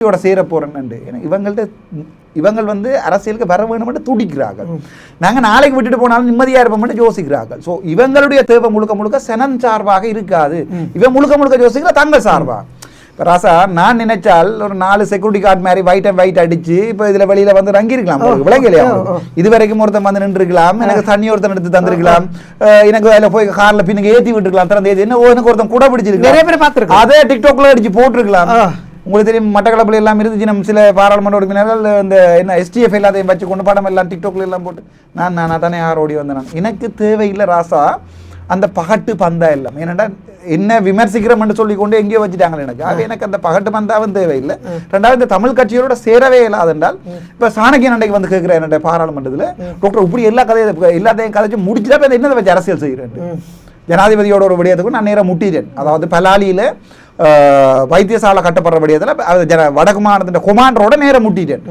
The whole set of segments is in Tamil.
சேர போறேன்னு இவங்கள் வந்து அரசியலுக்கு வர வேணும்னு துடிக்கிறார்கள். நாங்கள் நாளைக்கு விட்டுட்டு போனாலும் நிம்மதியாக இருப்போம்னு யோசிக்கிறார்கள். ஸோ இவங்களுடைய தேவை முழுக்க முழுக்க செனன் சார்பாக இருக்காது. இவன் முழுக்க முழுக்க யோசிக்கிற தங்கள் சார்பாக. இப்போ ராசா நான் நினைச்சால் ஒரு 4 செக்யூரிட்டி கார்டு மாதிரி ஒயிட் அடிச்சு இப்போ இதில் வெளியில வந்து ரங்கிருக்கலாம். விளங்கலையா? இது வரைக்கும் ஒருத்தன் வந்து நின்றுருக்கலாம், எனக்கு தண்ணி ஒருத்தன் எடுத்து தந்திருக்கலாம், எனக்கு அதில் போய் காரில் பின்னுக்கு ஏற்றி விட்டுருக்கலாம், திறந்து ஏற்றி என்ன எனக்கு ஒருத்தன் கூட பிடிச்சிருக்கு அதே டிக்டாக்ல அடிச்சு போட்டிருக்கலாம். உங்களுக்கு தெரியும் மட்டக்களப்பில் எல்லாம் இருந்துச்சு. நம்ம சில பாராளுமன்ற உறுப்பினர்கள் இந்த என்ன STF எல்லாத்தையும் வச்சு கொண்டு படம் எல்லாம் டிக்டாக்ல எல்லாம் போட்டு நான் தானே யார் ஓடி வந்தேன். எனக்கு தேவையில்லை ராசா அந்த பகட்டு பந்தா எல்லாம். ஏன்னா என்ன விமர்சிக்கிறோம்னு சொல்லி கொண்டு எங்கேயோ வச்சுட்டாங்க. எனக்கு அந்த பகட்டு பந்தாவும் தேவையில்லை. ரெண்டாவது இந்த தமிழ் கட்சியோட சேரவே இல்லாது என்றால் இப்போ சாணக்கியன் அன்றைக்கு வந்து கேட்குறேன் என்னுடைய பாராளுமன்றத்தில், டாக்டர் இப்படி எல்லாத்தையும் கதைச்சு முடிச்சுட்டா இப்போ என்ன வச்சு அரசியல் செய்கிறேன். ஜனாதிபதியோட ஒரு விடயத்துக்கும் நான் நேராக முட்டிட்டேன். அதாவது பலாலியில் வைத்தியசாலை கட்டப்படுற விடயத்தில் வடக்கு மாநிலத்தின் கொமாண்டரோட நேரம் முட்டிட்டேன்.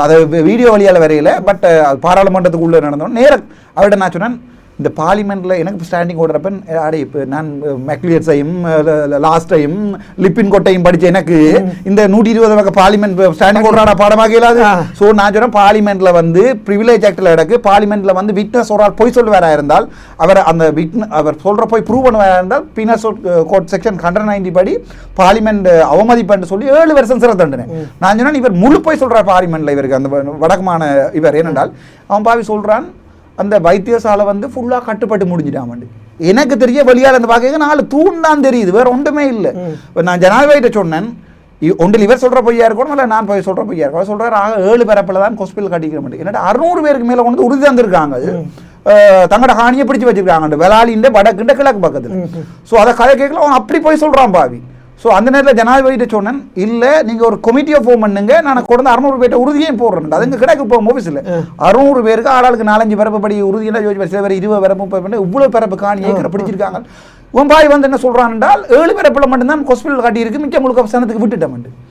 அதை வீடியோ வழியால் வரையில. பட் பாராளுமன்றத்துக்குள்ளே நடந்தோம் நேரம் அவர்கிட்ட நான் சொன்னேன், இந்த பார்லிமெண்ட்டில் எனக்கு ஸ்டாண்டிங் ஓடுறப்ப இப்போ நான் மெக்லியர்ஸையும் லாஸ்டையும் லிப்பின் கோட்டையும் படித்த எனக்கு இந்த 120 வகை பார்லிமெண்ட் ஸ்டாண்டிங் ஓடுறாட பாடமாக இல்லாது. ஸோ நான் சொன்னேன் பார்லிமெண்ட்டில் வந்து ப்ரிவிலேஜ் ஆக்டில் எனக்கு பார்லிமெண்ட்டில் வந்து விட்னஸ் ஒரு ஆள் பொய் சொல்லுவாரா இருந்தால் அவர் சொல்கிற போய் ப்ரூவ் பண்ணுவாரா இருந்தால் பீனல் கோட் செக்ஷன் 190 படி பார்லிமெண்ட் அவமதிப்புன்னு சொல்லி 7 வருஷம் சிறை தண்டனை. நான் சொன்னேன் இவர் முழு போய் சொல்கிறார் பார்லிமெண்ட்டில் இவருக்கு அந்த வடக்குமான இவர் ஏனென்றால் அவன் பாவி சொல்கிறான் அந்த வைத்தியசாலை வந்து ஃபுல்லாக கட்டுப்பட்டு முடிஞ்சிட்டான். எனக்கு தெரிய வெளியால் அந்த பார்க்க 4 தூண் தான் தெரியுது, வேறு ஒன்றுமே இல்லை. இப்போ நான் ஜனாதிபதிட்ட சொன்னேன் ஒன்றில் இவர் சொல்கிற பொய்யா இருக்கணும் இல்லை நான் போய் சொல்கிற பொய்யா இருக்கும். சொல்கிறார் 7 பரப்பில் தான் ஹாஸ்பிட்டல் கட்டிக்கிற மாட்டேன். என்னடா 600 பேருக்கு மேலே கொண்டு உறுதி தந்திருக்காங்க. அது தங்களோட காணியை பிடிச்சி வச்சிருக்காங்க வெளாலின்ற வடக்குன்ற கிழக்கு பக்கத்தில். ஸோ அதை கதை கேட்கல அவன் அப்படி போய் சொல்கிறான் பாவி. ஸோ அந்த நேரத்தில் ஜனாதிபதிட்ட சொன்னேன், இல்லை நீங்கள் ஒரு கமிட்டியை ஃபார்ம் பண்ணுங்க, நான் கொண்டு 600 பேர்ட்ட உறுதியும் போடுறேன். அது இங்கே கிடக்கு இப்போ ஆஃபீஸில் 600 பேருக்கு ஆளாளுக்கு 4-5 பரப்பு படி உறுதியெல்லாம் யோசிச்சு சில பேர் 20 பரப்பு பண்ணி இவ்வளோ பரப்பு காணி ஏக்கரை பிடிச்சிருக்காங்க. உன் பாய் வந்து என்ன சொல்கிறான் என்றால் 7 பரப்பில் மட்டும்தான் ஹாஸ்பிட்டல் கட்டியிருக்கு, மிச்சம் முழுக்க சனத்துக்கு விட்டுட்டேன்.